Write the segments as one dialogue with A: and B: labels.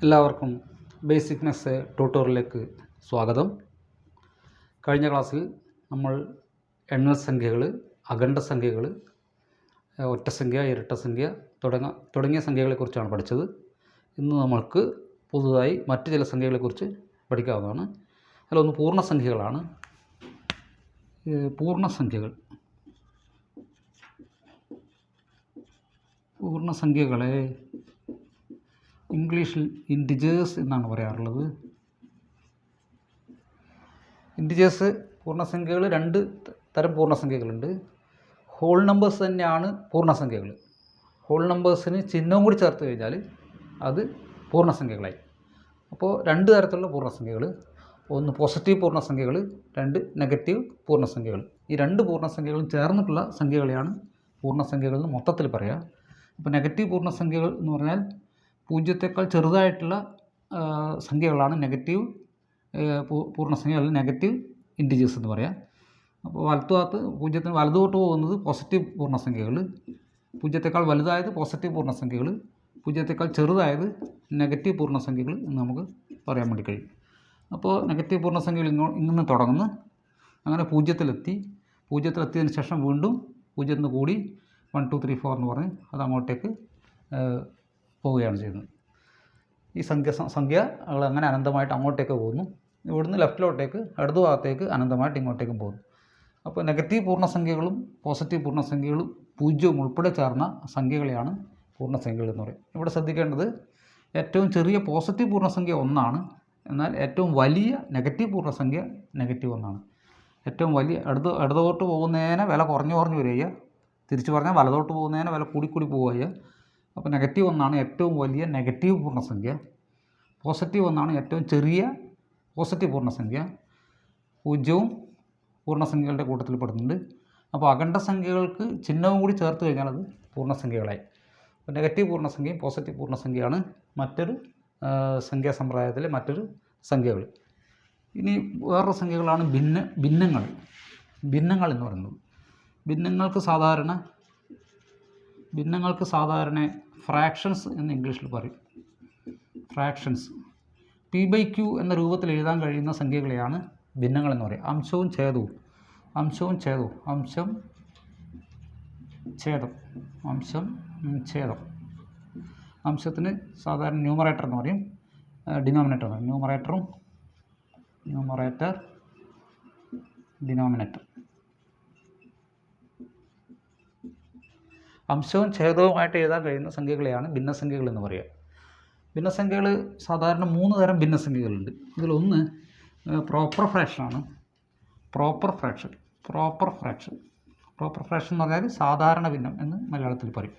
A: എല്ലാവർക്കും basic maths ട്യൂട്ടോറിയലിലേക്ക് സ്വാഗതം. കഴിഞ്ഞ ക്ലാസ്സിൽ നമ്മൾ എണ്ണൽ സംഖ്യകൾ, അഖണ്ഡ സംഖ്യകൾ, ഒറ്റസംഖ്യ, ഇരട്ടസംഖ്യ തുടങ്ങിയ സംഖ്യകളെക്കുറിച്ചാണ് പഠിച്ചത്. ഇന്ന് നമ്മൾക്ക് പുതുതായി മറ്റ് ചില സംഖ്യകളെക്കുറിച്ച് പഠിക്കാവുന്നതാണ്. അതിലൊന്ന് പൂർണ്ണസംഖ്യകളാണ്. പൂർണ്ണസംഖ്യകളെ ഇംഗ്ലീഷിൽ ഇൻറ്റിജേഴ്സ് എന്നാണ് പറയാറുള്ളത്. ഇൻറ്റിജേഴ്സ് പൂർണ്ണസംഖ്യകൾ രണ്ട് തരം പൂർണ്ണസംഖ്യകളുണ്ട്. ഹോൾ നമ്പേഴ്സ് തന്നെയാണ് പൂർണ്ണസംഖ്യകൾ. ഹോൾ നമ്പേഴ്സിന് ചിഹ്നവും കൂടി ചേർത്ത് കഴിഞ്ഞാൽ അത് പൂർണ്ണസംഖ്യകളായി. അപ്പോൾ രണ്ട് തരത്തിലുള്ള പൂർണ്ണസംഖ്യകൾ, ഒന്ന് പോസിറ്റീവ് പൂർണ്ണസംഖ്യകൾ, രണ്ട് നെഗറ്റീവ് പൂർണ്ണസംഖ്യകൾ. ഈ രണ്ട് പൂർണ്ണസംഖ്യകളും ചേർന്നിട്ടുള്ള സംഖ്യകളെയാണ് പൂർണ്ണസംഖ്യകൾ എന്ന് മൊത്തത്തിൽ പറയുക. അപ്പോൾ നെഗറ്റീവ് പൂർണ്ണസംഖ്യകൾ എന്ന് പറഞ്ഞാൽ പൂജ്യത്തേക്കാൾ ചെറുതായിട്ടുള്ള സംഖ്യകളാണ് നെഗറ്റീവ് പൂർണ്ണസംഖ്യ, അല്ലെങ്കിൽ നെഗറ്റീവ് ഇൻറ്റിജേഴ്സ് എന്ന് പറയാം. അപ്പോൾ വലത്തുഭാഗത്ത് പൂജ്യത്തിന് വലതുപോട്ട് പോകുന്നത് പോസിറ്റീവ് പൂർണ്ണസംഖ്യകൾ, പൂജ്യത്തേക്കാൾ വലുതായത് പോസിറ്റീവ് പൂർണ്ണസംഖ്യകൾ, പൂജ്യത്തേക്കാൾ ചെറുതായത് നെഗറ്റീവ് പൂർണ്ണസംഖ്യകൾ എന്ന് നമുക്ക് പറയാൻ വേണ്ടി കഴിയും. അപ്പോൾ നെഗറ്റീവ് പൂർണ്ണസംഖ്യകൾ ഇങ്ങനെ തുടങ്ങുന്നു, അങ്ങനെ പൂജ്യത്തിലെത്തിയതിന് ശേഷം വീണ്ടും പൂജ്യത്തിൽ നിന്ന് കൂടി 1 2 3 4 എന്ന് പറഞ്ഞ് അത് അങ്ങോട്ടേക്ക് പോവുകയാണ് ചെയ്യുന്നത്. ഈ സംഖ്യകൾ അങ്ങനെ അനന്തമായിട്ട് അങ്ങോട്ടേക്ക് പോകുന്നു. ഇവിടുന്ന് ലെഫ്റ്റിലോട്ടേക്ക് ഇടതു ഭാഗത്തേക്ക് അനന്തമായിട്ട് ഇങ്ങോട്ടേക്കും പോകുന്നു. അപ്പോൾ നെഗറ്റീവ് പൂർണ്ണസംഖ്യകളും പോസിറ്റീവ് പൂർണ്ണസംഖ്യകളും പൂജ്യവും ഉൾപ്പെടെ ചേർന്ന സംഖ്യകളെയാണ് പൂർണ്ണസംഖ്യകൾ എന്ന് പറയും. ഇവിടെ ശ്രദ്ധിക്കേണ്ടത്, ഏറ്റവും ചെറിയ പോസിറ്റീവ് പൂർണ്ണസംഖ്യ 1 ആണ്, എന്നാൽ ഏറ്റവും വലിയ നെഗറ്റീവ് പൂർണ്ണസംഖ്യ -1 ആണ്. ഏറ്റവും വലിയ ഇടതോട്ട് പോകുന്നതിനെ വില കുറഞ്ഞു വരിക, തിരിച്ചു പറഞ്ഞാൽ വലതോട്ട് പോകുന്നതിനെ വില കൂടി പോവുക. അപ്പോൾ -1 ആണ് ഏറ്റവും വലിയ നെഗറ്റീവ് പൂർണ്ണസംഖ്യ, +1 ആണ് ഏറ്റവും ചെറിയ പോസിറ്റീവ് പൂർണ്ണസംഖ്യ, പൂജ്യവും പൂർണ്ണസംഖ്യകളുടെ കൂട്ടത്തിൽ പെടുന്നുണ്ട്. അപ്പോൾ അഖണ്ഡ സംഖ്യകൾക്ക് ചിഹ്നവും കൂടി ചേർത്ത് കഴിഞ്ഞാൽ അത് പൂർണ്ണസംഖ്യകളായി. അപ്പോൾ നെഗറ്റീവ് പൂർണ്ണസംഖ്യയും പോസിറ്റീവ് പൂർണ്ണസംഖ്യയാണ് മറ്റൊരു സംഖ്യാസമ്പ്രദായത്തിലെ മറ്റൊരു സംഖ്യകൾ. ഇനി വേറൊരു സംഖ്യകളാണ് ഭിന്നങ്ങൾ എന്ന് പറയുന്നത്. ഭിന്നങ്ങൾക്ക് സാധാരണ ഫ്രാക്ഷൻസ് എന്ന് ഇംഗ്ലീഷിൽ പറയും. ഫ്രാക്ഷൻസ് p/q എന്ന രൂപത്തിൽ എഴുതാൻ കഴിയുന്ന സംഖ്യകളെയാണ് ഭിന്നങ്ങൾ എന്ന് പറയുക. അംശവും ഛേദവും. അംശത്തിന് സാധാരണ ന്യൂമറേറ്റർ എന്ന് പറയും, ഡിനോമിനേറ്റർ എന്ന് പറയും. Numerator denominator. അംശവും ഛേദവുമായിട്ട് എഴുതാൻ കഴിയുന്ന സംഖ്യകളെയാണ് ഭിന്നസംഖ്യകൾ എന്ന് പറയുക. ഭിന്നസംഖ്യകൾ സാധാരണ 3 തരം ഭിന്നസംഖ്യകളുണ്ട്. ഇതിലൊന്ന് പ്രോപ്പർ ഫ്രാക്ഷനാണ്. പ്രോപ്പർ ഫ്രാക്ഷൻ എന്ന് പറഞ്ഞാൽ സാധാരണ ഭിന്നം എന്ന് മലയാളത്തിൽ പറയും.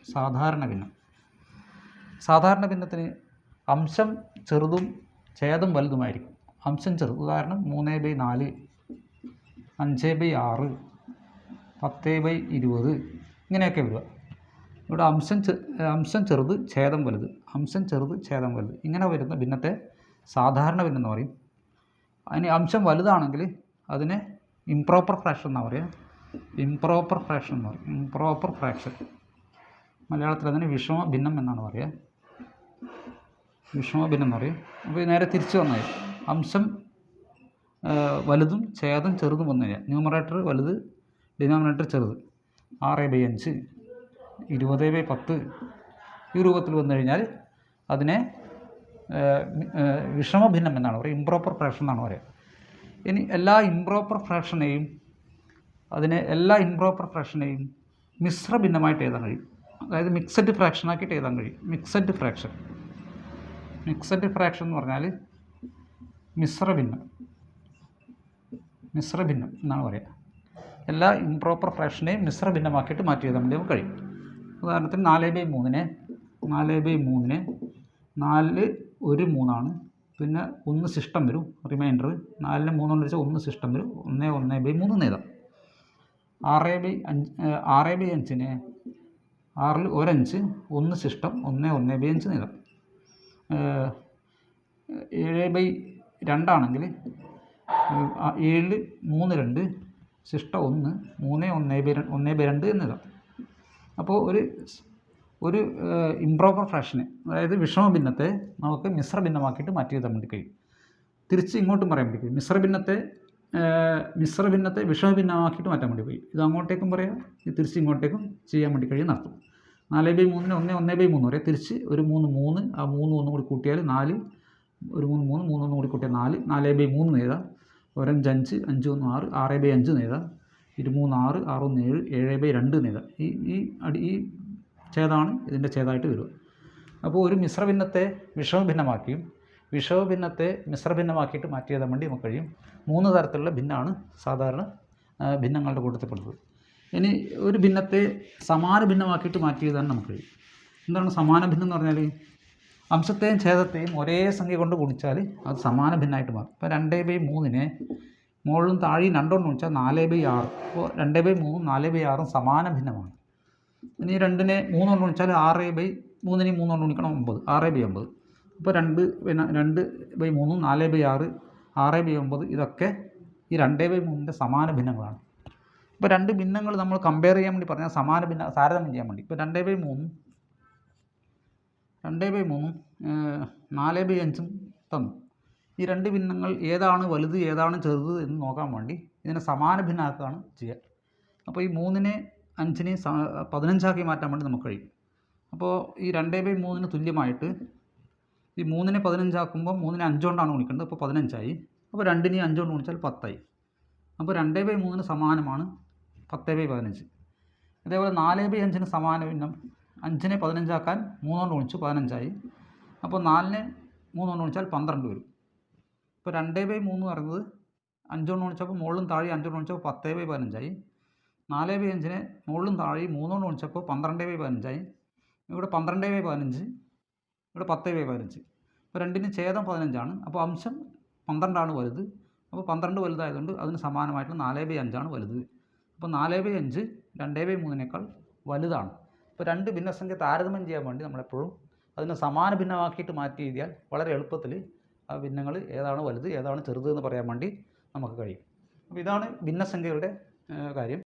A: സാധാരണ ഭിന്നത്തിന് അംശം ചെറുതും ഛേദം വലുതുമായിരിക്കും. അംശം ചെറുത്, ഉദാഹരണം 3/4, 5/6, 10/20 ഇങ്ങനെയൊക്കെ വരിക. ഇവിടെ അംശം ചെറുത് ഛേദം വലുത്, ഇങ്ങനെ വരുന്ന ഭിന്നത്തെ സാധാരണ ഭിന്നം എന്ന് പറയും. അതിന് അംശം വലുതാണെങ്കിൽ അതിനെ ഇംപ്രോപ്പർ ഫ്രാക്ഷൻ എന്നാണ് പറയുക. ഇംപ്രോപ്പർ ഫ്രാക്ഷൻ മലയാളത്തിൽ അതിന് വിഷമ ഭിന്നം എന്നാണ് പറയുക. അപ്പോൾ നേരെ തിരിച്ചു വന്നാൽ അംശം വലുതും ഛേദം ചെറുതും വന്നു കഴിഞ്ഞാൽ ന്യൂമറേറ്റർ വലുത്, ഡിനോമിനേറ്റർ ചെറുത്, 6/5, 20/10 ഈ രൂപത്തിൽ വന്നു കഴിഞ്ഞാൽ അതിനെ വിഷമഭിന്നം എന്നാണ് പറയുക, ഇംപ്രോപ്പർ ഫ്രാക്ഷൻ എന്നാണ് പറയുക. ഇനി എല്ലാ ഇംപ്രോപ്പർ ഫ്രാക്ഷനെയും മിശ്ര ഭിന്നമായിട്ട് എഴുതാൻ കഴിയും. അതായത് മിക്സഡ് ഫ്രാക്ഷനാക്കിയിട്ട് എഴുതാൻ കഴിയും. മിക്സഡ് ഫ്രാക്ഷൻ എന്ന് പറഞ്ഞാൽ മിശ്രഭിന്നം എന്നാണ് പറയുക. എല്ലാ ഇംപ്രോപ്പർ ഫ്രാക്ഷനെയും മിശ്രഭിന്നമാക്കിയിട്ട് മാറ്റി എഴുതാൻ വേണ്ടി നമുക്ക് കഴിയും. ഉദാഹരണത്തിന് 4/3 4 ഒരു 3 പിന്നെ 1 ശിഷ്ടം വരും, റിമൈൻഡർ. 4നെ 3 കൊണ്ട് വെച്ചാൽ 1 ശിഷ്ടം വരും, 1/3 എന്ന് എഴുതാം. 6/5 6ൽ ഒരു 5, 1 ശിഷ്ടം, 1/5 എന്ന് എഴുതാം. 7/2 ആണെങ്കിൽ 7ൽ 3 2 ശിഷ്ട 1, 3 1/2 എന്ന് എഴുതാം. അപ്പോൾ ഒരു ഇംപ്രോപ്പർ ഫ്രാക്ഷനെ, അതായത് വിഷമ ഭിന്നത്തെ നമുക്ക് മിശ്ര ഭിന്നമാക്കിയിട്ട് മാറ്റി എഴുതാൻ വേണ്ടി കഴിയും. തിരിച്ച് ഇങ്ങോട്ടും പറയാൻ വേണ്ടി കഴിയും. മിശ്ര ഭിന്നത്തെ വിഷമ ഭിന്നമാക്കിയിട്ട് മാറ്റാൻ വേണ്ടി കഴിയും. ഇത് അങ്ങോട്ടേക്കും പറയാം, ഇത് തിരിച്ച് ഇങ്ങോട്ടേക്കും ചെയ്യാൻ വേണ്ടി കഴിയുന്ന അർത്ഥം. 4/3 1/3 പറയാം. തിരിച്ച് ഒരു 3 ആ 3 ഒന്നും കൂടി കൂട്ടിയാൽ 4, ഒരു 3 ഒന്നും കൂടി കൂട്ടിയാൽ 4, 4/3 എഴുതാം. 1 5 5 1 6, 6/5 എഴുതാം. 2 3 6, 6 1 7, 7/2 എഴുതാം. ഈ ഛേദമാണ് ഇതിൻ്റെ ഛേദമായിട്ട് വരിക. അപ്പോൾ ഒരു മിശ്രഭിന്നത്തെ വിഷമഭിന്നമാക്കിയും വിഷമഭിന്നത്തെ മിശ്രഭിന്നമാക്കിയിട്ട് മാറ്റി എഴുതാൻ വേണ്ടി നമുക്ക് കഴിയും. 3 തരത്തിലുള്ള ഭിന്നമാണ് സാധാരണ ഭിന്നങ്ങളുടെ കൂട്ടത്തിൽപ്പെടുന്നത്. ഇനി ഒരു ഭിന്നത്തെ സമാന ഭിന്നമാക്കിയിട്ട് മാറ്റി എഴുതാൻ നമുക്ക് കഴിയും. എന്താണ് സമാന ഭിന്നം എന്ന് പറഞ്ഞാൽ? അംശത്തെയും ഛേദത്തെയും ഒരേ സംഖ്യ കൊണ്ട് ഗുണിച്ചാൽ അത് സമാന ഭിന്നമായിട്ട് മാറും. ഇപ്പോൾ 2/3 മുകളിലും താഴെയും 2 കൊണ്ട് ഗുണിച്ചാൽ 4/6. അപ്പോൾ 2/3 4/6 സമാന ഭിന്നമാണ്. ഇനി 2നെ 3 കൊണ്ട് ഗുണിച്ചാൽ 6/3 കൊണ്ട് ഗുണിക്കണം 9, 6/9. അപ്പോൾ 2/3 4/6 6/9 ഇതൊക്കെ ഈ 2/3 സമാന ഭിന്നങ്ങളാണ്. ഇപ്പോൾ 2 ഭിന്നങ്ങൾ നമ്മൾ കമ്പയർ ചെയ്യാൻ വേണ്ടി പറഞ്ഞാൽ താരതമ്യം ചെയ്യാൻ വേണ്ടി, ഇപ്പോൾ 2/3 4/5 തന്നു. ഈ 2 ഭിന്നങ്ങൾ ഏതാണ് വലുത് ഏതാണ് ചെറുത് എന്ന് നോക്കാൻ വേണ്ടി ഇതിനെ സമാന ഭിന്നമാക്കുകയാണ് ചെയ്യുക. അപ്പോൾ ഈ 3നെ 5നെ 15 മാറ്റാൻ വേണ്ടി നമുക്ക് കഴിയും. അപ്പോൾ ഈ 2/3 തുല്യമായിട്ട് ഈ 3നെ 15 ആക്കുമ്പോൾ 3നെ 5 കൊണ്ടാണ് ഗുണിക്കേണ്ടത്. അപ്പോൾ 15 അപ്പോൾ 2നെ 5 കൊണ്ട് ഗുണിച്ചാൽ 10. അപ്പോൾ 2/3 സമാനമാണ് 10/15. അതേപോലെ 4/5 സമാന ഭിന്നം. 5നെ 15 ആക്കാൻ 3 കൊണ്ട് ഗുണിച്ചു 15. അപ്പോൾ 4നെ 3 കൊണ്ട് ഗുണിച്ചാൽ 12 വരും. ഇപ്പോൾ 2/3 പറയുന്നത് 5 കൊണ്ട് ഗുണിച്ചപ്പോൾ മുകളിലും താഴെ 5 കൊണ്ട് ഗുണിച്ചപ്പോൾ 10/15. 4/5നെ മുകളിലും താഴെയും 3 കൊണ്ട് ഗുണിച്ചപ്പോൾ 12/15. ഇവിടെ 12/15, ഇവിടെ 10/15. ഇപ്പോൾ 2ന് ഛേദം 15ആണ്. അപ്പോൾ അംശം 12ആണ് വലുത്. അപ്പോൾ 12 വലുതായതുകൊണ്ട് അതിന് സമാനമായിട്ടുള്ള 4/5 വലുത്. അപ്പോൾ 4/5 2/3 വലുതാണ്. ഇപ്പോൾ 2 ഭിന്നസംഖ്യ താരതമ്യം ചെയ്യാൻ വേണ്ടി നമ്മളെപ്പോഴും അതിനെ സമാന ഭിന്നമാക്കിയിട്ട് മാറ്റി എഴുതിയാൽ വളരെ എളുപ്പത്തിൽ ആ ഭിന്നങ്ങൾ ഏതാണ് വലുത് ഏതാണ് ചെറുത് എന്ന് പറയാൻ വേണ്ടി നമുക്ക് കഴിയും. അപ്പോൾ ഇതാണ് ഭിന്നസംഖ്യകളുടെ കാര്യം.